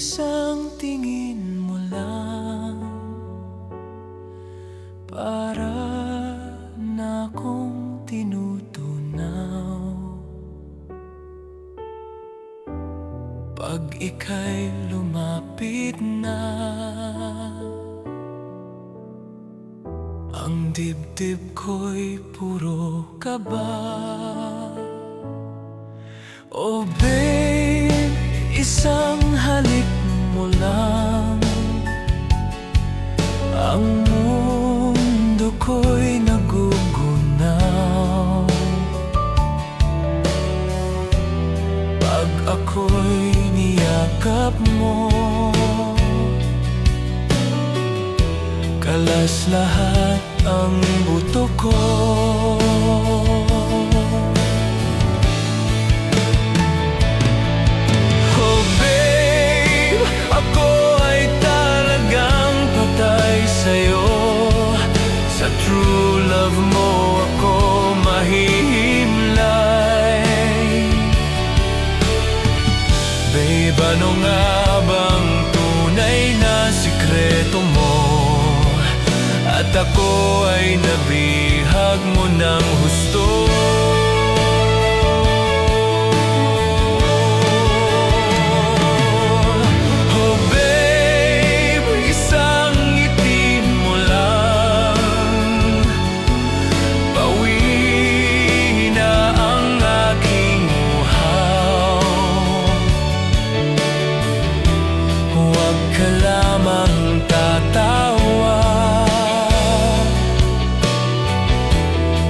Isang tingin mo lang para na akong tinutunaw. Pag ika'y lumapit na, ang dibdib ko'y puro kaba. Oh babe, isang halik mo lang, ang mundo ko'y nagugunaw. Pag ako'y niyakap mo, kalas lahat ang buto ko. Oh babe, ako ay talagang patay sa'yo. Sa true love mo ako mahihimlay. Babe, ano nga bang tunay na sikreto mo? At ako ay nabihag mo ng husto. Oh babe, isang ngiti mo lang, bawi na ang aking uhaw. Huwag ka lamang tatawa,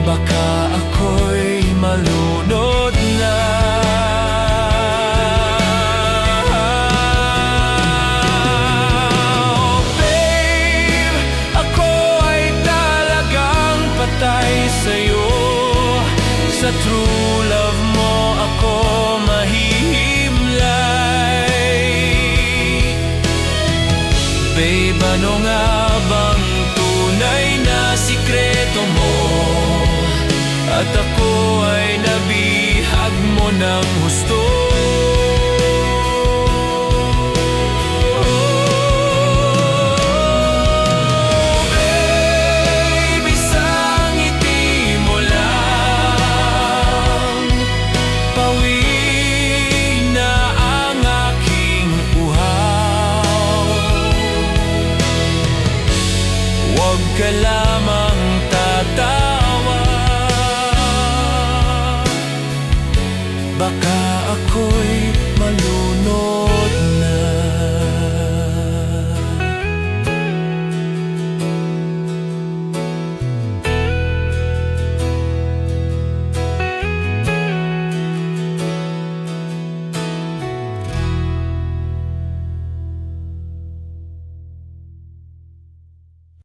baka ako'y malunod na. Oh babe, ako ay talagang patay sa'yo. Sa true love mo ako mahihimlay. Babe, ano nga bang tunay na sikreto mo? At ako ay nabihag mo ng husto.